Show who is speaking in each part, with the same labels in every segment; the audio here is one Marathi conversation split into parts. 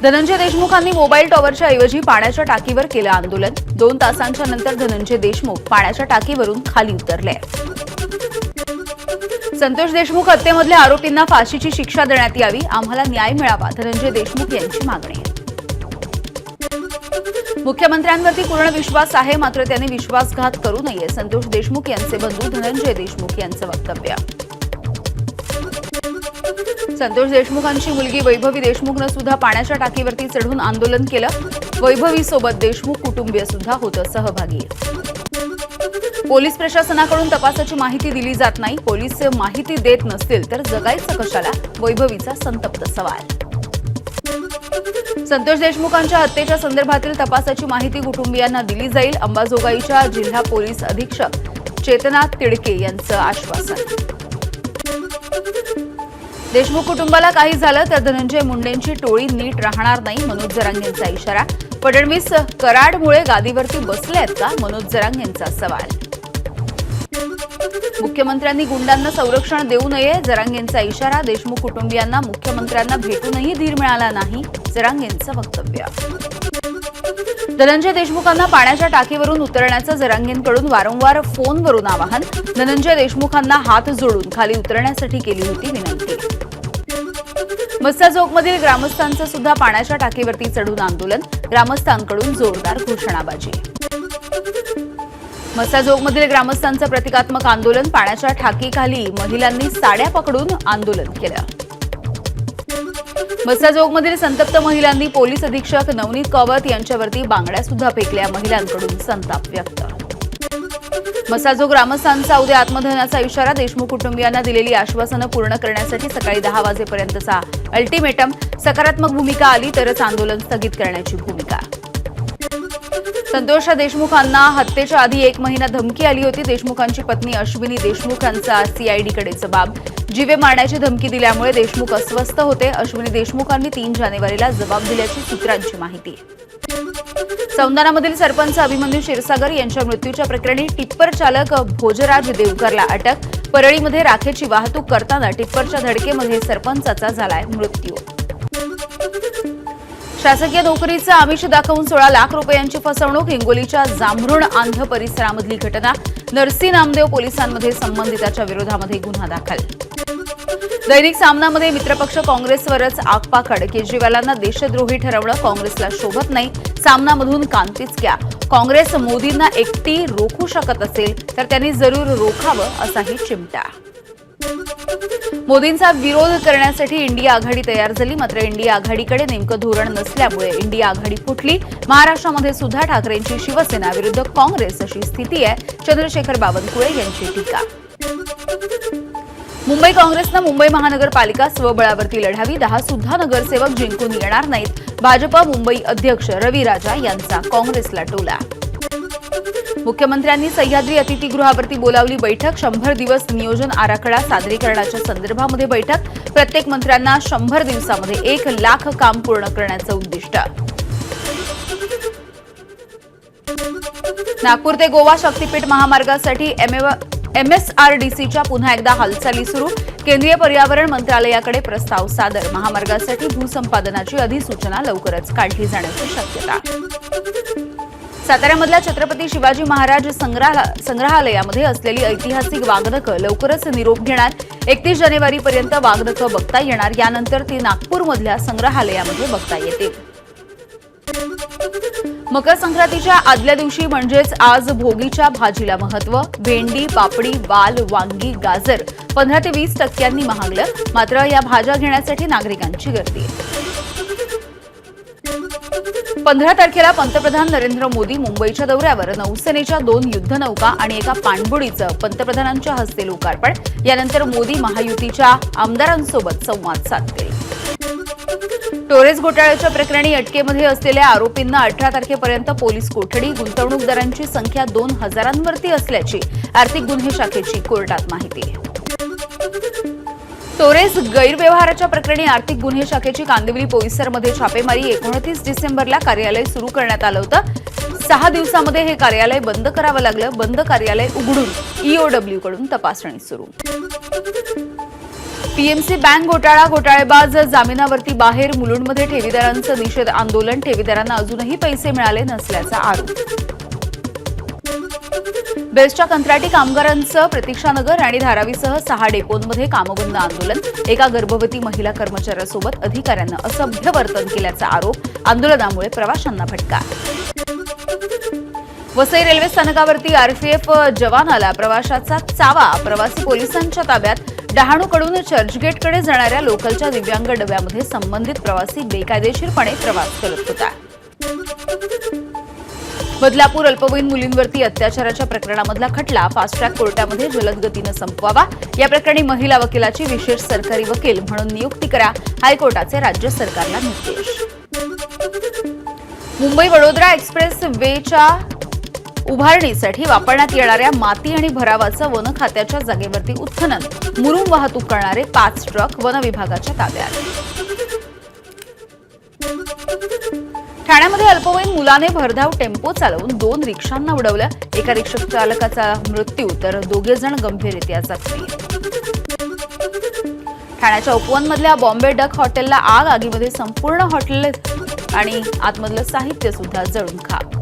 Speaker 1: धनंजय देशमुखांनी मोबाईल टॉवरच्या ऐवजी पाण्याच्या टाकीवर केलं आंदोलन। 2 तासांच्या नंतर धनंजय देशमुख पाण्याच्या टाकीवरून खाली उतरले। संतोष देशमुख हत्येमधल्या आरोपींना फाशीची शिक्षा देण्यात यावी, आम्हाला न्याय मिळावा, धनंजय देशमुख यांची मागणी। मुख्यमंत्र्यांवरती पूर्ण विश्वास आहे, मात्र त्यांनी विश्वासघात करू नये, संतोष देशमुख यांचे बंधू धनंजय देशमुख यांचं वक्तव्य। संतोष देशमुखांची मुलगी वैभवी देशमुखनं सुद्धा पाण्याच्या टाकीवरती चढून आंदोलन केलं। वैभवीसोबत देशमुख कुटुंबीय सुद्धा होतं सहभागी। पोलीस प्रशासनाकडून तपासाची माहिती दिली जात नाही, पोलीस माहिती देत नसतील तर जगायचं कशाला, वैभवीचा संतप्त सवाल। संतोष देशमुखांच्या हत्येच्या संदर्भातील तपासाची माहिती कुटुंबियांना दिली जाईल, अंबाजोगाईच्या जिल्हा पोलीस अधीक्षक चेतना तिडके यांचं आश्वासन। देशमुख कुटुंबाला काही झालं तर धनंजय मुंडेंची टोळी नीट राहणार नाही, मनोज जरांगेंचा इशारा। फडणवीस कराडमुळे गादीवरती बसले आहेत का, मनोज जरांगेंचा सवाल। मुख्यमंत्र्यांनी गुंडांना संरक्षण देऊ नये, जरांगेंचा इशारा। देशमुख कुटुंबियांना मुख्यमंत्र्यांना भेटूनही धीर मिळाला नाही, जरांगेंचं वक्तव्य। धनंजय देशमुखांना पाण्याच्या टाकीवरून उतरण्याचं जरांगेंकडून वारंवार फोनवरून आवाहन, धनंजय देशमुखांना हात जोडून खाली उतरण्यासाठी केली होती विनंती। मस्साजोगमधील ग्रामस्थांचं सुद्धा पाण्याच्या टाकीवरती चढून आंदोलन, ग्रामस्थांकडून जोरदार घोषणाबाजी। मस्साजोगमधील ग्रामस्थांचं प्रतिकात्मक आंदोलन, पाण्याच्या टाकीखाली महिलांनी साड्या पकडून आंदोलन केलं। मस्साजोगमधील संतप्त महिलांनी पोलीस अधीक्षक नवनीत कावत यांच्यावरती बांगड्या सुद्धा फेकल्या, महिलांकडून संताप व्यक्त। मस्साजोग ग्रामस्थांचा उद्या आत्मदहनाचा इशारा, देशमुख कुटुंबियांना दिलेली आश्वासनं पूर्ण करण्यासाठी सकाळी 10 वाजेपर्यंतचा अल्टिमेटम, सकारात्मक भूमिका आली तरच आंदोलन स्थगित करण्याची भूमिका। संतोष देशमुखांना हत्येच्या आधी 1 महिना धमकी आली होती, देशमुखांची पत्नी अश्विनी देशमुख यांचा सीआयडीकडे जबाब, जीवे मारण्याची धमकी दिल्यामुळे देशमुख अस्वस्थ होते, अश्विनी देशमुखांनी 3 जानेवारीला जबाब दिल्याची सूत्रांची माहिती। सौंदानामधील सरपंच अभिमन्यू क्षीरसागर यांच्या मृत्यूच्या प्रकरणी टिप्पर चालक भोजराज देवकरला अटक, परळीमध्ये राखेची वाहतूक करताना टिप्परच्या धडकेमध्ये सरपंचाचा झालाय मृत्यू। शासकीय नोकरीचा आमिष दाखवून 16 लाख रुपयांची फसवणूक, हिंगोलीच्या जांभरुण आंध परिसरामधली घटना, नरसी नामदेव पोलिसांमध्ये संबंधिताच्या विरोधामध्ये गुन्हा दाखल। दैनिक सामनामध्ये मित्रपक्ष काँग्रेसवरच आगपाखड, केजरीवालांना देशद्रोही ठरवणं काँग्रेसला शोभत नाही, सामनामधून कांतिचक्या, काँग्रेस मोदींना एकटी रोखू शकत असेल तर त्यांनी जरूर रोखावं असाही चिमटा। मोदींचा विरोध करण्यासाठी इंडिया आघाडी तयार झाली, मात्र इंडिया आघाडीकडे नेमकं धोरण नसल्यामुळे इंडिया आघाडी फुटली। महाराष्ट्रामध्ये सुद्धा ठाकरेंची शिवसेना विरुद्ध काँग्रेस अशी स्थिती आहे, चंद्रशेखर बावनकुळे यांची टीका। मुंबई काँग्रेसनं मुंबई महानगरपालिका स्वबळावरती लढावी, 10 सुद्धा नगरसेवक जिंकून येणार नाहीत, भाजप मुंबई अध्यक्ष रवी राजा यांचा काँग्रेसला टोला। मुख्यमंत्र्यांनी सह्याद्री अतिथीगृहावरती बोलावली बैठक, 100 दिवस नियोजन आराखडा सादरीकरणाच्या संदर्भामध्ये बैठक, प्रत्येक मंत्र्यांना 100 दिवसामध्ये 1 लाख काम पूर्ण करण्याचं उद्दिष्ट। नागपूर ते गोवा शक्तीपीठ महामार्गासाठी MSRDCच्या पुन्हा एकदा हालचाली सुरू, केंद्रीय पर्यावरण मंत्रालयाकडे प्रस्ताव सादर, महामार्गासाठी भूसंपादनाची अधिसूचना लवकरच काढली जाण्याची शक्यता। साताऱ्यामधल्या छत्रपती शिवाजी महाराज संग्रहालयामध्ये असलेली ऐतिहासिक वाघनखं लवकरच निरोप घेणार, 31 जानेवारीपर्यंत वाघनखं बघता येणार, यानंतर ती नागपूरमधल्या संग्रहालयामध्ये बघता येतील। मकर संक्रांतीच्या आदल्या दिवशी म्हणजेच आज भोगीच्या भाजीला महत्व, भेंडी, पापडी, वाल, वांगी, गाजर 15 ते 20% महागलं, मात्र या भाज्या घेण्यासाठी नागरिकांची गर्दी। 15 तारखेला पंतप्रधान नरेंद्र मोदी मुंबईच्या दौऱ्यावर, नौसेनेच्या 2 युद्धनौका आणि एका पाणबुडीचं पंतप्रधानांच्या हस्ते लोकार्पण, यानंतर मोदी महायुतीच्या आमदारांसोबत संवाद साधतील। टोरेस घोटाळ्याच्या प्रकरणी अटकेमध्ये असलेल्या आरोपींना 18 तारखेपर्यंत पोलीस कोठडी, गुंतवणूकदारांची संख्या 2000वरती असल्याची आर्थिक गुन्हे शाखेची कोर्टात माहिती। टोरेस गैरव्यवहाराच्या प्रकरणी आर्थिक गुन्हे शाखेची कांदिवली पोईसरमध्ये छापेमारी, 29 डिसेंबरला कार्यालय सुरू करण्यात आलं होतं, 6 दिवसांमध्ये हे कार्यालय बंद करावं लागलं, बंद कार्यालय उघडून EOW कडून तपासणी सुरू। पीएमसी बँक घोटाळेबाज जामिनावरती बाहेर, मुलुंडमध्ये ठेवीदारांचं निषेध आंदोलन, ठेवीदारांना अजूनही पैसे मिळाले नसल्याचा आरोप. बेस्टच्या कंत्राटी कामगारांचं प्रतीक्षानगर आणि धारावीसह 6 डेपोंमध्ये कामबंद आंदोलन, एका गर्भवती महिला कर्मचाऱ्यासोबत अधिकाऱ्यांनं असभ्य वर्तन केल्याचा आरोप, आंदोलनामुळे प्रवाशांना फटका. वसई रेल्वे स्थानकावरती आरपीएफ जवानाला प्रवाशाचा चावा, प्रवासी पोलिसांच्या ताब्यात. डहाणूकडून चर्चगेटकडे जाणाऱ्या लोकलच्या दिव्यांग डब्यामध्ये संबंधित प्रवासी बेकायदेशीरपणे प्रवास करत होता. बदलापूर अल्पवयीन मुलींवरती अत्याचाराच्या प्रकरणामधला खटला फास्ट ट्रॅक कोर्टामध्ये जलद गतीनं संपवावा, या प्रकरणी महिला वकिलाची विशेष सरकारी वकील म्हणून नियुक्ती करा, हायकोर्टाचे राज्य सरकारला निर्देश. मुंबई वडोदरा एक्सप्रेस वेच्या उभारणीसाठी वापरण्यात येणाऱ्या माती आणि भरावाचं वन खात्याच्या जागेवरती उत्खनन, मुरुम वाहतूक करणारे 5 ट्रक वन विभागाच्या ताब्यात. ठाण्यामध्ये अल्पवयीन मुलाने भरधाव टेम्पो चालवून 2 रिक्षांना उडवलं, एका रिक्षा चालकाचा मृत्यू तर 2 जण गंभीररीत्या जखमी. ठाण्याच्या उपवनमधल्या बॉम्बे डक हॉटेलला आग, आगीमध्ये संपूर्ण हॉटेल आणि आतमधलं साहित्य सुद्धा जळून खाक.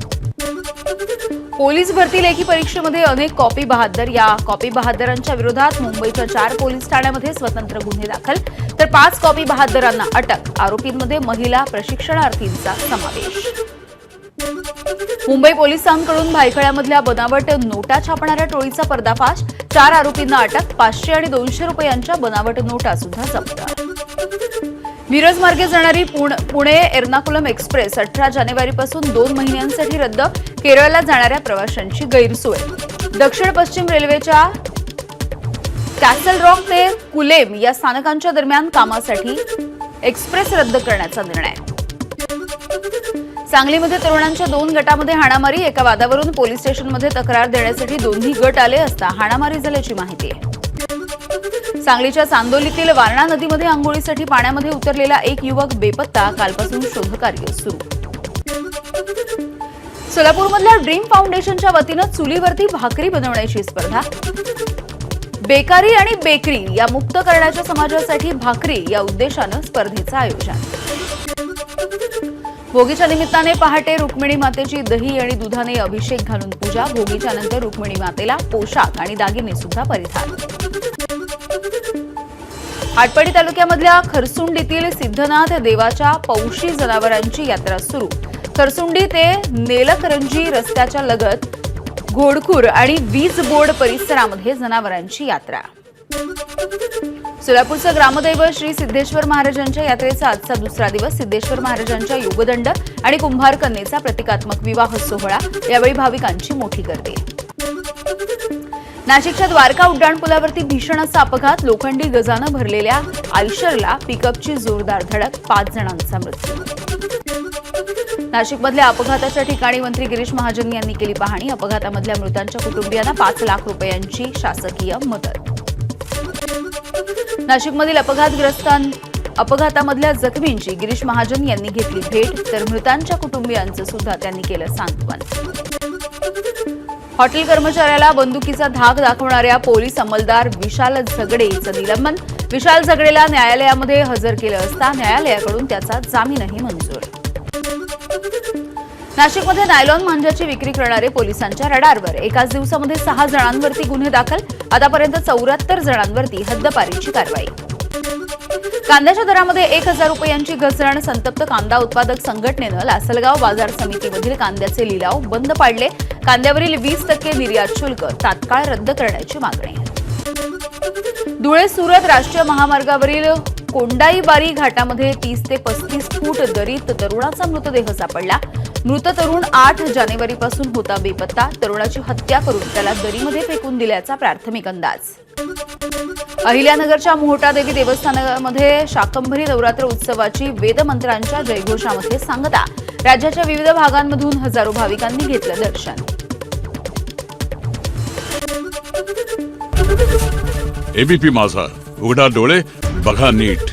Speaker 1: पोलीस भरती लेखी परीक्षेमध्ये अनेक कॉपी बहाद्दर, या कॉपी बहाद्दरांच्या विरोधात मुंबईच्या 4 पोलीस ठाण्यामध्ये स्वतंत्र गुन्हे दाखल, तर 5 कॉपी बहाद्दरांना अटक, आरोपींमध्ये महिला प्रशिक्षणार्थींचा समावेश. मुंबई पोलिसांकडून भायखळ्यामधल्या बनावट नोटा छापणाऱ्या टोळीचा पर्दाफाश, 4 आरोपींना अटक, 500 आणि 200 रुपयांच्या बनावट नोटा सुद्धा जप्त. मिरज मार्गे जाणारी पुणे एर्नाकुलम एक्सप्रेस 18 जानेवारीपासून 2 महिन्यांसाठी रद्द, केरळला जाणाऱ्या प्रवाशांची गैरसोय. दक्षिण पश्चिम रेल्वेच्या कॅसल रॉक ते कुलेम या स्थानकांच्या दरम्यान कामासाठी एक्सप्रेस रद्द करण्याचा निर्णय. सांगलीमध्ये तरुणांच्या 2 गटामध्ये हाणामारी, एका वादावरून पोलीस स्टेशनमध्ये तक्रार देण्यासाठी दोन्ही गट आले असता हाणामारी झाल्याची माहिती आहे. सांगलीच्या चांदोलीतील वारणा नदीमध्ये आंघोळीसाठी पाण्यामध्ये उतरलेला एक युवक बेपत्ता, कालपासून शोधकार्य सुरू. सोलापूरमधल्या ड्रीम फाउंडेशनच्या वतीनं चुलीवरती भाकरी बनवण्याची स्पर्धा, बेकारी आणि बेकरी या मुक्त करण्याच्या समाजासाठी भाकरी या उद्देशानं स्पर्धेचं आयोजन. भोगीच्या निमित्ताने पहाटे रुक्मिणी मातेची दही आणि दुधाने अभिषेक घालून पूजा, भोगीच्या नंतर रुक्मिणी मातेला पोशाख आणि दागिने सुद्धा परिधान. आटपाडी तालुक्यामधल्या खरसुंडीतील सिद्धनाथ देवाच्या पौशी जनावरांची यात्रा सुरू. खरसुंडी ते नेलकरंजी रस्त्याच्या लगत घोडखूर आणि वीज बोर्ड परिसरामध्ये जनावरांची यात्रा. सोलापूरचं ग्रामदैवत श्री सिद्धेश्वर महाराजांच्या यात्रेचा आजचा दुसरा दिवस. सिद्धेश्वर महाराजांच्या योगदंड आणि कुंभार कन्येचा प्रतिकात्मक विवाह सोहळा, यावेळी भाविकांची मोठी गर्दी. नाशिकच्या द्वारका उड्डाणपुलावरती भीषण असा अपघात, लोखंडी गजानं भरलेल्या आयशरला पिकअपची जोरदार धडक, 5 जणांचा मृत्यू. नाशिकमधल्या अपघाताच्या ठिकाणी मंत्री गिरीश महाजन यांनी केली पाहणी, अपघातामधल्या मृतांच्या कुटुंबियांना 5 लाख रुपयांची शासकीय मदत. नाशिकमधील अपघातामधल्या जखमींची गिरीश महाजन यांनी घेतली भेट, तर मृतांच्या कुटुंबियांचं सुद्धा त्यांनी केलं सांत्वन. हॉटेल कर्मचाऱ्याला बंदुकीचा धाक दाखवणाऱ्या पोलीस अंमलदार विशाल झगडेचं निलंबन. विशाल झगडेला न्यायालयामध्ये हजर केलं असता न्यायालयाकडून त्याचा जामीनही मंजूर. नाशिकमध्ये नायलॉन मांजाची विक्री करणारे पोलिसांच्या रडारवर. एकाच दिवसामध्ये 6 जणांवरती गुन्हे दाखल, आतापर्यंत 74 जणांवरती हद्दपारीची कारवाई. कांद्याच्या दरामध्ये 1000 रुपयांची घसरण, संतप्त कांदा उत्पादक संघटनेनं लासलगाव बाजार समितीमधील कांद्याचे लिलाव बंद पाडले. कांद्यावरील 20% निर्यात शुल्क तात्काळ रद्द करण्याची मागणी. धुळे सुरत राष्ट्रीय महामार्गावरील कोंडाईबारी घाटामध्ये 30 ते 35 फूट दरीत तरुणाचा मृतदेह सापडला. मृत तरुण 8 जानेवारीपासून होता बेपत्ता. तरुणाची हत्या करून त्याला दरीमध्ये फेकून दिल्याचा प्राथमिक अंदाज. अहिल्यानगरच्या मोहटादेवी देवस्थानामध्ये शाकंभरी नवरात्र उत्सवाची वेदमंत्रांच्या जयघोषामध्ये सांगता. राज्याच्या विविध भागांमधून हजारो भाविकांनी घेतलं दर्शन.
Speaker 2: एबीपी माझा, उघडा डोळे बघा नीट.